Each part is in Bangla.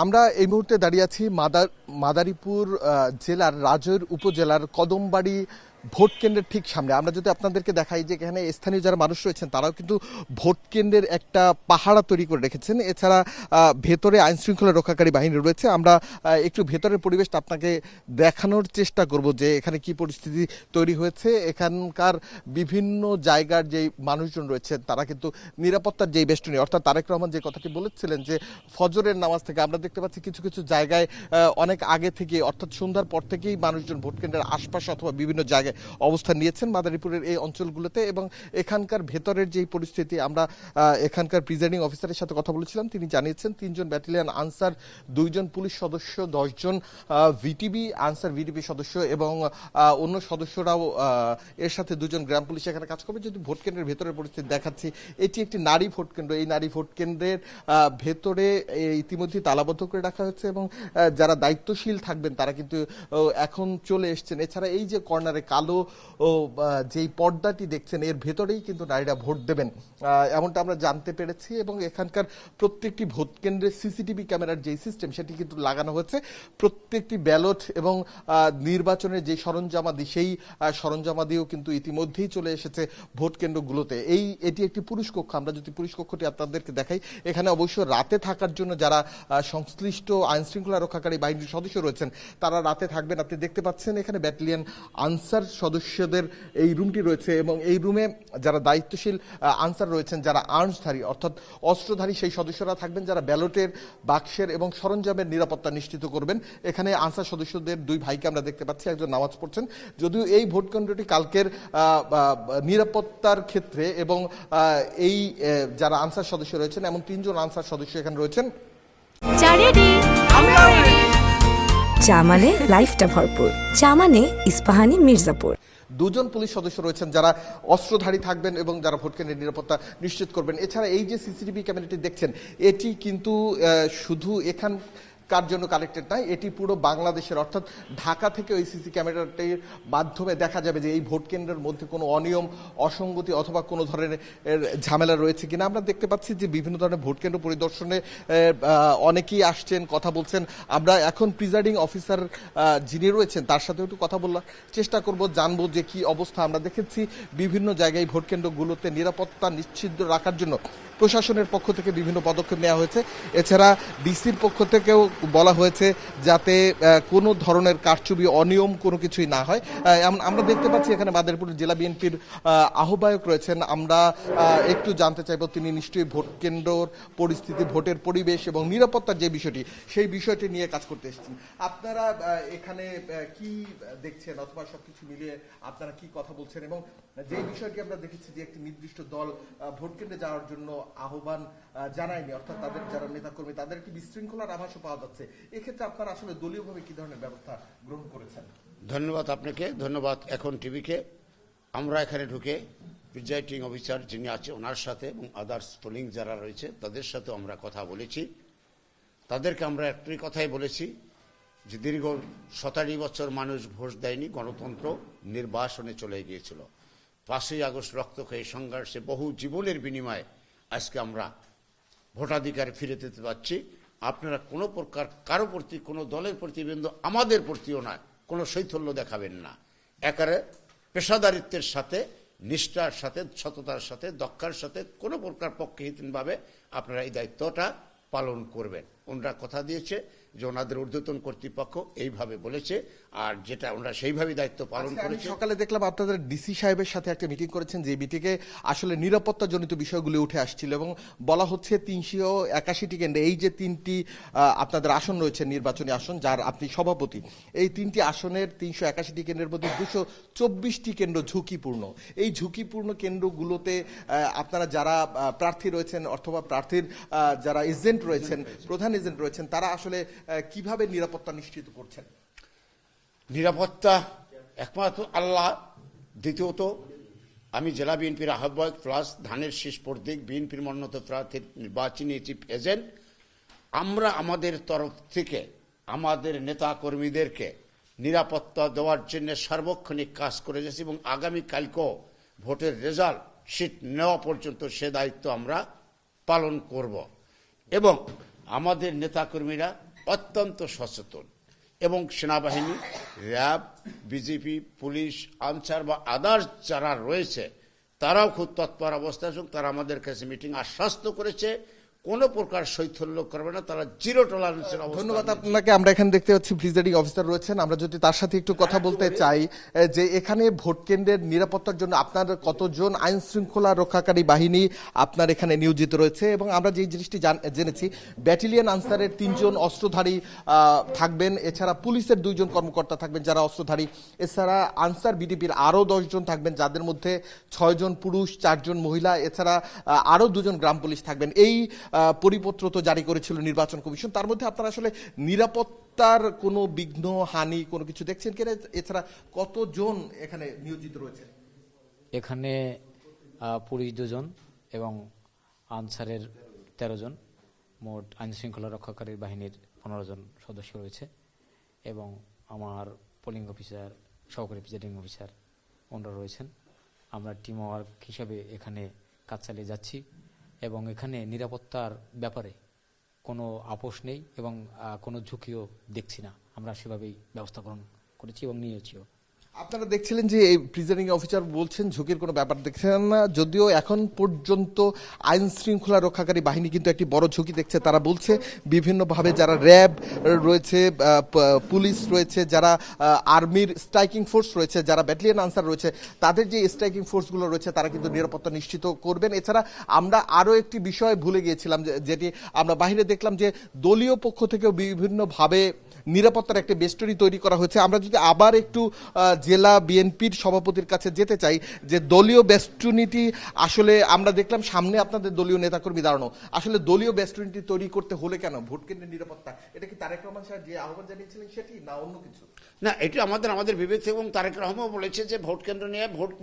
আমরা এই মুহূর্তে দাঁড়িয়ে আছি মাদারীপুর জেলার রাজৈর উপজেলার কদমবাড়ি ভোট কেন্দ্রের ঠিক সামনে। আমরা যদি আপনাদেরকে দেখাই যে এখানে স্থানীয় যারা মানুষ রয়েছেন তারাও কিন্তু ভোট কেন্দ্রের একটা পাহারা তৈরি করে রেখেছেন। এছাড়া ভেতরে আইন শৃঙ্খলা রক্ষাকারী বাহিনী রয়েছে। আমরা একটু ভেতরের পরিবেশটা আপনাকে দেখানোর চেষ্টা করব যে এখানে কি পরিস্থিতি তৈরি হয়েছে। এখানকার বিভিন্ন জায়গার যে মানুষজন রয়েছেন তারা কিন্তু নিরাপত্তার যেই বেষ্টনী, অর্থাৎ তারেক রহমান যে কথাটি বলেছিলেন যে ফজরের নামাজ থেকে আমরা দেখতে পাচ্ছি কিছু কিছু জায়গায় অনেক আগে থেকে, অর্থাৎ সন্ধ্যার পর থেকেই মানুষজন ভোট কেন্দ্রের আশপাশে অথবা বিভিন্ন জায়গায় অবস্থান নিয়েছেন মাদারীপুরের এই অঞ্চলগুলোতে। এবং এখানকার ভেতরের যে পরিস্থিতি, আমরা এখানকার প্রিজাইডিং অফিসারের সাথে কথা বলেছিলাম, তিনি জানিয়েছেন 3 জন ব্যাটালিয়ন আনসার, 2 জন পুলিশ সদস্য, 10 জন ভিটিবি আনসার ভিটিবি সদস্য এবং অন্য সদস্যরাও এর সাথে 2 জন গ্রাম পুলিশ এখানে কাজ করবে। যদি ভোট কেন্দ্রের ভেতরের পরিস্থিতি দেখাচ্ছি, এটি একটি নারী ভোট কেন্দ্র। এই নারী ভোট কেন্দ্রের ভেতরে ইতিমধ্যে তালাবদ্ধ করে রাখা হয়েছে এবং যারা দায়িত্বশীল থাকবেন তারা কিন্তু এখন চলে এসছেন। এছাড়া এই যে কর্নারে কালো যেই পর্দাটি দেখছেন এর ভেতরেই কিন্তু নারীরা ভোট দেবেন, এমনটা আমরা জানতে পেরেছি। এবং এখানকার প্রত্যেকটি ভোট কেন্দ্রে সিসিটিভি ক্যামেরার যে সিস্টেম সেটি কিন্তু লাগানো হয়েছে। প্রত্যেকটি ব্যালট এবং নির্বাচনের যে সরঞ্জামাদি, সেই সরঞ্জামাদিও কিন্তু ইতিমধ্যেই চলে এসেছে ভোট কেন্দ্রগুলোতে। এটি একটি পুরুষ কক্ষ। আমরা যদি পুরুষ কক্ষটি আপনাদেরকে দেখাই, এখানে অবশ্য রাতে থাকার জন্য যারা সংশ্লিষ্ট আইন শৃঙ্খলা রক্ষাকারী বাহিনীর সদস্য রয়েছেন তারা রাতে থাকবেন। আপনি দেখতে পাচ্ছেন এখানে ব্যাটালিয়ন আনসার সদস্যদের এই রুমটি রয়েছে এবং এই রুমে যারা দায়িত্বশীল আনসার রয়েছেন, যারা আর্মসধারী অর্থাৎ অস্ত্রধারী সেই সদস্যরা থাকবেন, যারা ব্যালটের বাক্সের এবং সরঞ্জামের নিরাপত্তা নিশ্চিত করবেন। এখানে আনসার সদস্যদের 2 ভাইকে আমরা দেখতে পাচ্ছি, একজন নামাজ পড়ছেন। যদিও এই ভোট কেন্দ্রটি কালকের নিরাপত্তার ক্ষেত্রে এবং এই যারা আনসার সদস্য রয়েছেন, এমন 3 জন আনসার সদস্য এখানে রয়েছেন। চা মানে লাইফটা ভরপুর, চা মানে ইস্পাহানি মির্জাপুর। 2 জন পুলিশ সদস্য রয়েছেন যারা অস্ত্রধারী থাকবেন এবং যারা ভোট কেন্দ্রের নিরাপত্তা নিশ্চিত করবেন। এছাড়া এই যে সিসিটিভি ক্যামেরাটি দেখছেন, এটি কিন্তু শুধু কার জন্য কালেক্টেড নয়, এটি পুরো বাংলাদেশের, অর্থাৎ ঢাকা থেকে ওই সিসি ক্যামেরাটির মাধ্যমে দেখা যাবে যে এই ভোট কেন্দ্রের মধ্যে কোনো অনিয়ম, অসঙ্গতি অথবা কোনো ধরনের ঝামেলা রয়েছে কিনা। আমরা দেখতে পাচ্ছি যে বিভিন্ন ধরনের ভোট কেন্দ্র পরিদর্শনে অনেকেই আসছেন, কথা বলছেন। আমরা এখন প্রিজাইডিং অফিসার যিনি রয়েছেন তার সাথে একটু কথা বলার চেষ্টা করব, জানবো যে কি অবস্থা। আমরা দেখেছি বিভিন্ন জায়গায় ভোট কেন্দ্রগুলোতে নিরাপত্তা নিশ্চিত রাখার জন্য প্রশাসনের পক্ষ থেকে বিভিন্ন পদক্ষেপ নেওয়া হয়েছে। এছাড়া ডিসির পক্ষ থেকেও বলা হয়েছে যাতে কোনো ধরনের কারচুপি, অনিয়ম কোনো কিছুই না হয়। আমরা দেখতে পাচ্ছি এখানে মাদারীপুর জেলা বিএনপির আহ্বায়ক রয়েছেন। আমরা একটু জানতে চাইব তিনি নিশ্চয়ই ভোট কেন্দ্রর পরিস্থিতি, ভোটের পরিবেশ এবং নিরাপত্তার যে বিষয়টি, সেই বিষয়টি নিয়ে কাজ করতে এসেছেন। আপনারা এখানে কি দেখছেন অথবা সবকিছু মিলিয়ে আপনারা কি কথা বলছেন? এবং যে বিষয়টি আমরা দেখেছি যে একটি নির্দিষ্ট দল ভোট কেন্দ্রে যাওয়ার জন্য আহ্বান জানায়নি, অর্থাৎ তাদের যারা নেতাকর্মী তাদের একটি বিশৃঙ্খলার আভাসও পাওয়া যাচ্ছে। এক্ষেত্রে আপনারা আসলে দলীয়ভাবে কি ধরনের ব্যবস্থা গ্রহণ করেছেন? ধন্যবাদ আপনাকে, ধন্যবাদ এখন টিভিকে। আমরা এখানে ঢুকে প্রিজাইডিং অফিসার যিনি আছে ওনার সাথে এবং আদার্স পোলিং যারা রয়েছে তাদের সাথে আমরা কথা বলেছি। তাদেরকে আমরা একটাই কথাই বলেছি যে দীর্ঘ 27 বছর মানুষ ভোট দেয়নি, গণতন্ত্র নির্বাসনে চলে গিয়েছিল। 5ই আগস্ট রক্তক্ষয়ী সংঘর্ষে বহু জীবনের বিনিময়ে আজকে আমরা ভোটাধিকার ফিরে দিতে পারছি। আপনারা কোনো প্রকার কারো প্রতি, কোনো দলের প্রতি, বিন্দু আমাদের প্রতিও নয়, কোনো শৈথল্য দেখাবেন না। একারে পেশাদারিত্বের সাথে, নিষ্ঠার সাথে, সততার সাথে, দক্ষতার সাথে কোনো প্রকার পক্ষহীনভাবে আপনারা এই দায়িত্বটা পালন করবেন। ওনারা কথা দিয়েছে যে ওনাদের ঊর্ধ্বতন কর্তৃপক্ষ এইভাবে বলেছে, আর যেটা ওনারা সেইভাবেই দায়িত্ব পালন করেছে। সকালে দেখলাম আপনাদের ডিসি সাহেবের সাথে একটা মিটিং করেছেন, যে মিটিংয়ে আসলে নিরাপত্তা জনিত বিষয়গুলি উঠে আসছিল এবং বলা হচ্ছে 381টি কেন্দ্রে, এই যে 3টি আপনাদের আসন রয়েছে নির্বাচনী আসন যার আপনি সভাপতি, এই 3টি আসনের 381টি কেন্দ্রের মধ্যে 224টি কেন্দ্র ঝুঁকিপূর্ণ। এই ঝুঁকিপূর্ণ কেন্দ্রগুলোতে আপনারা যারা প্রার্থী রয়েছেন অথবা প্রার্থীর যারা এজেন্ট রয়েছেন, প্রধান এজেন্ট রয়েছেন, তারা আসলে কিভাবে নিরাপত্তা নিশ্চিত করছেন? নিরাপত্তা একমাত্র আল্লাহ। দ্বিতীয়ত আমি জেলা বিএনপির আহ্বায়ক প্লাস ধানের শীষ প্রতীক বিএনপির মনোনীত প্রার্থীর নির্বাচনী চিফ এজেন্ট। আমরা আমাদের তরফ থেকে আমাদের নেতা কর্মীদেরকে নিরাপত্তা দেওয়ার জন্য সার্বক্ষণিক কাজ করে যাচ্ছি এবং আগামীকালকেও ভোটের রেজাল্ট শিট নেওয়া পর্যন্ত সে দায়িত্ব আমরা পালন করব। এবং আমাদের নেতাকর্মীরা অত্যন্ত সচেতন এবং সেনাবাহিনী, র্যাব, বিজেপি, পুলিশ, আনসার বা আদার্স যারা রয়েছে তারাও খুব তৎপর অবস্থায় আছেন। তারা আমাদের কাছে মিটিং আশ্বস্ত করেছে কোনো প্রকার শৈথল্য করবে না, তারা জিরো টলারেন্সের অবস্থা। ধন্যবাদ আপনাকে। আমরা এখানে দেখতে পাচ্ছি প্রিজাইডিং অফিসার রয়েছেন, আমরা যদি তার সাথে একটু কথা বলতে চাই যে এখানে ভোট কেন্দ্রের নিরাপত্তার জন্য আপনার কতজন আইন শৃঙ্খলা রক্ষাকারী বাহিনী আপনার এখানে নিয়োজিত রয়েছে, এবং আমরা যে জিনিসটি জেনেছি ব্যাটালিয়ন আনসারের 3 জন অস্ত্রধারী থাকবেন, এছাড়া পুলিশের 2 জন কর্মকর্তা থাকবেন যারা অস্ত্রধারী, এছাড়া আনসার বিডিপির আরও 10 জন থাকবেন যাদের মধ্যে 6 জন পুরুষ, 4 জন মহিলা, এছাড়া আরও 2 জন গ্রাম পুলিশ থাকবেন। এই পরিপত্র তো জারি করেছিল নির্বাচন কমিশন, তার মধ্যে আপনারা আসলে নিরাপত্তার কোনো বিঘ্ন হানি কোনো কিছু দেখছেন কিনা, এছাড়া কতজন এখানে নিয়োজিত রয়েছে? এখানে পুলিশ 2 জন এবং আনসারের 13 জন, মোট আইন শৃঙ্খলা রক্ষাকারী বাহিনীর 15 জন সদস্য রয়েছে এবং আমার পোলিং অফিসার, সহকারী প্রিজাইডিং অফিসার ওনারা রয়েছেন। আমরা টিম ওয়ার্ক হিসাবে এখানে কাজ চালিয়ে যাচ্ছি এবং এখানে নিরাপত্তার ব্যাপারে কোনো আপোষ নেই এবং কোনো ঝুঁকিও দেখছি না। আমরা সেভাবেই ব্যবস্থা গ্রহণ করেছি এবং নিয়েছিও। আপনারা দেখছিলেন যে এই প্রিজাইডিং অফিসার বলছেন ঝুঁকির কোনো ব্যাপার দেখছেন না, যদিও এখন পর্যন্ত আইন শৃঙ্খলা রক্ষাকারী বাহিনী কিন্তু একটি বড় ঝুঁকি দেখছে। তারা বলছে বিভিন্নভাবে যারা র্যাব রয়েছে, পুলিশ রয়েছে, যারা আর্মির স্ট্রাইকিং ফোর্স রয়েছে, যারা ব্যাটালিয়ন আনসার রয়েছে, তাদের যে স্ট্রাইকিং ফোর্সগুলো রয়েছে তারা কিন্তু নিরাপত্তা নিশ্চিত করবেন। এছাড়া আমরা আরও একটি বিষয় ভুলে গিয়েছিলাম, যেটি আমরা বাইরে দেখলাম যে দলীয় পক্ষ থেকেও বিভিন্নভাবে নিরাপত্তার একটা বেষ্টনী তৈরি করা হয়েছে। আমরা যদি আবার একটু জেলা বিএনপির সভাপতির কাছে যেতে চাই, যে দলীয় বেষ্টনীটি আসলে আমরা দেখলাম সামনে আপনাদের দলীয় নেতাকর্মী দাঁড়ানো, আসলে দলীয় বেষ্টনীটি তৈরি করতে হলে কেন? ভোট কেন্দ্রের নিরাপত্তা, এটা কি তারেক রহমান সাহেব যে আহ্বান জানিয়েছিলেন সেটি, না অন্য কিছু? না, এটি আমাদের বিবেক এবং তারেক রহমান বলেছে যে ভোট কেন্দ্র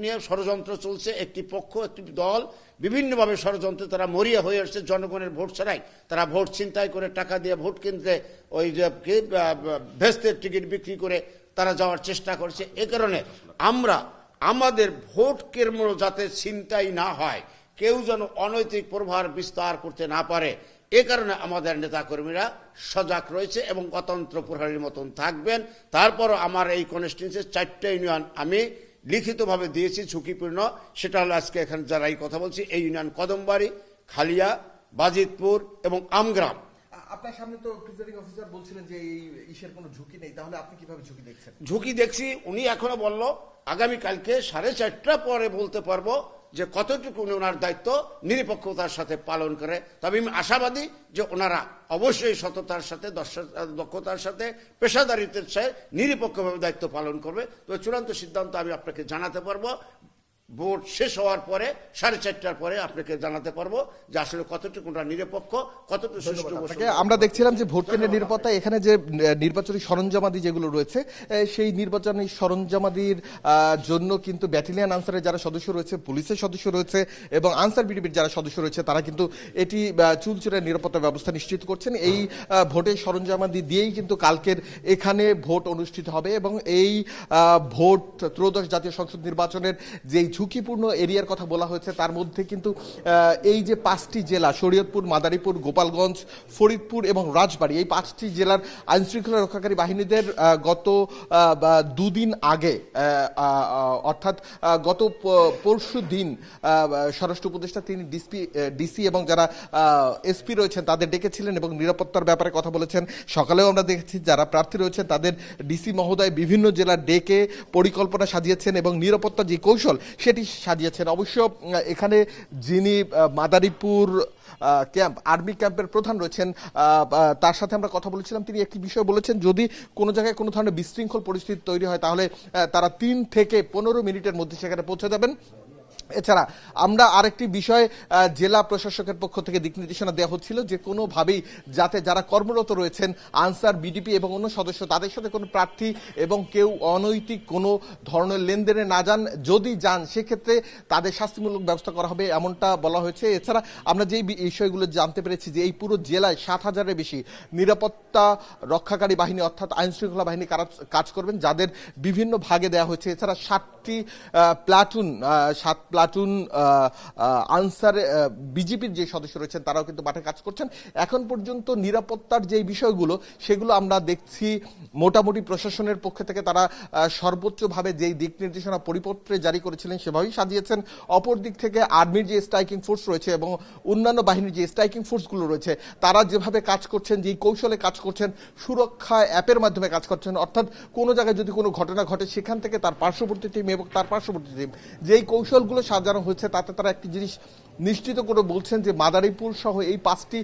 নিয়ে ষড়যন্ত্র চলছে, একটি পক্ষ একটি দল বিভিন্নভাবে ষড়যন্ত্রে তারা মরিয়া হয়ে আসছে, জনগণের ভোট ছাড়াই তারা ভোট ছিনতাই করে টাকা দিয়ে ভোট কেন্দ্রে ওই যে ভেস্তের টিকিট বিক্রি করে তারা যাওয়ার চেষ্টা করছে। এ কারণে আমরা আমাদের ভোট কেন্দ্র যাতে ছিনতাই না হয়, কেউ যেন অনৈতিক প্রভাব বিস্তার করতে না পারে, এ কারণে আমাদের নেতাকর্মীরা সজাগ রয়েছে এবং অতন্ত্র প্রহরীর মতন থাকবেন। তারপরও আমার এই কনস্টিটিউয়েন্সির 4টা ইউনিয়ন আমি লিখিতভাবে দিয়েছি ঝুঁকিপূর্ণ, সেটা হলো আজকে এখানে যারা এই কথা বলছি, এই ইউনিয়ন কদমবাড়ি, খালিয়া, বাজিতপুর এবং আমগ্রাম। আপনার সামনে তো প্রিজাইডিং অফিসার বলছিলেন যে এই ইসের কোনো ঝুঁকি নেই, তাহলে আপনি কিভাবে ঝুঁকি দেখছেন? ঝুঁকি দেখছি, উনি এখনো বলল আগামীকালকে 4:30 পরে বলতে পারবো যে কতটুকু ওনার দায়িত্ব নিরপেক্ষতার সাথে পালন করে। তবে আমি আশাবাদী যে ওনারা অবশ্যই সততার সাথে, দক্ষতার সাথে, পেশাদারিত্বের সাথে নিরপেক্ষভাবে দায়িত্ব পালন করবে। তবে চূড়ান্ত সিদ্ধান্ত আমি আপনাকে জানাতে পারবো ভোট শেষ হওয়ার পরে 4:30 পরে আপনাকে জানাতে পারবো যে আসলে কতটুকু নিরপেক্ষ, কতটুকু সুষ্ঠু। আমরা দেখছিলাম যে ভোট কেন্দ্রের নিরাপত্তা, এখানে যে নির্বাচনী সরঞ্জামাদি যেগুলো রয়েছে সেই নির্বাচনী সরঞ্জামাদির জন্য কিন্তু ব্যাটালিয়ন আনসারের যারা সদস্য রয়েছে, পুলিশের সদস্য রয়েছে এবং আনসার বিডিপির যারা সদস্য রয়েছে তারা কিন্তু এটি চুলচুরের নিরাপত্তা ব্যবস্থা নিশ্চিত করছেন। এই ভোটের সরঞ্জামাদি দিয়েই কিন্তু কালকের এখানে ভোট অনুষ্ঠিত হবে এবং এই ভোট ত্রয়োদশ জাতীয় সংসদ নির্বাচনের যেই ঝুঁকিপূর্ণ এরিয়ার কথা বলা হয়েছে তার মধ্যে কিন্তু এই যে 5টি জেলা শরীয়তপুর, মাদারীপুর, গোপালগঞ্জ, ফরিদপুর এবং রাজবাড়ী, এই 5টি জেলার আইনশৃঙ্খলা রক্ষাকারী বাহিনীদের গত 2 দিন আগে অর্থাৎ গত পরশু দিন স্বরাষ্ট্র উপদেষ্টা তিনি ডিসি এবং যারা এসপি রয়েছেন তাদের ডেকেছিলেন এবং নিরাপত্তার ব্যাপারে কথা বলেছেন। সকালেও আমরা দেখেছি যারা প্রার্থী রয়েছেন তাদের ডিসি মহোদয় বিভিন্ন জেলার ডেকে পরিকল্পনা সাজিয়েছেন এবং নিরাপত্তার যে কৌশল সেটি সাজিয়েছেন। অবশ্য এখানে যিনি মাদারীপুর ক্যাম্প, আর্মি ক্যাম্পের প্রধান রয়েছেন, তার সাথে আমরা কথা বলেছিলাম, তিনি একটি বিষয় বলেছেন, যদি কোনো জায়গায় কোনো ধরনের বিশৃঙ্খল পরিস্থিতি তৈরি হয় তাহলে তারা 3 থেকে 15 মিনিটের মধ্যে সেখানে পৌঁছে যাবেন। এছাড়া আমরা আরেকটি বিষয় জেলা প্রশাসকের পক্ষ থেকে দিক নির্দেশনা দেওয়া হচ্ছিল যে কোনোভাবেই যাতে যারা কর্মরত রয়েছেন আনসার, বিডিপি এবং অন্য সদস্য তাদের সাথে কোনো প্রার্থী এবং কেউ অনৈতিক কোনো ধরনের লেনদেনে না যান, যদি যান সেক্ষেত্রে তাদের শাস্তিমূলক ব্যবস্থা করা হবে এমনটা বলা হয়েছে। এছাড়া আমরা যেই বিষয়গুলো জানতে পেরেছি যে এই পুরো জেলায় 7,000-এর বেশি নিরাপত্তা রক্ষাকারী বাহিনী অর্থাৎ আইনশৃঙ্খলা বাহিনী কাজ করবেন, যাদের বিভিন্ন ভাগে দেওয়া হয়েছে। এছাড়া 7টি প্লাটুন, 7 প্লাটুন আনসার বিজেপির যে সদস্য রয়েছেন তারাও কিন্তু মাঠে কাজ করছেন। এখন পর্যন্ত নিরাপত্তার যে বিষয়গুলো সেগুলো আমরা দেখছি মোটামুটি প্রশাসনের পক্ষ থেকে তারা সর্বোচ্চভাবে যেই দিক নির্দেশনা পরিপত্রে জারি করেছিলেন সেভাবেই সাজিয়েছেন। অপর দিক থেকে আর্মির যে স্ট্রাইকিং ফোর্স রয়েছে এবং অন্যান্য বাহিনীর যে স্ট্রাইকিং ফোর্সগুলো রয়েছে তারা যেভাবে কাজ করছেন, যেই কৌশলে কাজ করছেন, সুরক্ষা অ্যাপের মাধ্যমে কাজ করছেন, অর্থাৎ কোনো জায়গায় যদি কোনো ঘটনা ঘটে সেখান থেকে তার পার্শ্ববর্তী টিম এবং তার পার্শ্ববর্তী টিম যেই কৌশলগুলো সাজানো হয়েছে তাতে তারা একটি জিনিস নিশ্চিত করে বলছেন যে মাদারীপুর সহ এই 5টি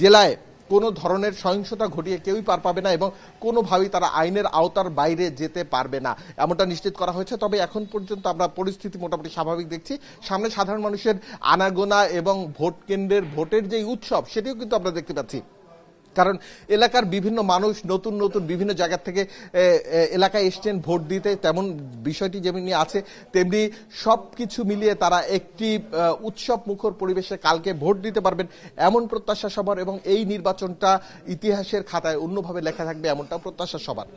জেলায় কোনো ধরনের সহিংসতা ঘটিয়ে কেউই পার পাবে না এবং কোনোভাবেই তারা আইনের আওতার বাইরে যেতে পারবে না, এমনটা নিশ্চিত করা হয়েছে। তবে এখন পর্যন্ত আমরা পরিস্থিতি মোটামুটি স্বাভাবিক দেখছি। সামনে সাধারণ মানুষের আনাগোনা এবং ভোট কেন্দ্রের ভোটের যে উৎসব সেটিও কিন্তু আমরা দেখতে পাচ্ছি, কারণ এলাকার বিভিন্ন মানুষ নতুন নতুন বিভিন্ন জায়গা থেকে এলাকায় এসছেন ভোট দিতে। তেমন বিষয়টি যেমনি আছে তেমনি সব কিছু মিলিয়ে তারা একটি উৎসব মুখর পরিবেশে কালকে ভোট দিতে পারবেন এমন প্রত্যাশা সবার এবং এই নির্বাচনটা ইতিহাসের খাতায় অন্যভাবে লেখা থাকবে এমনটা প্রত্যাশা সবার।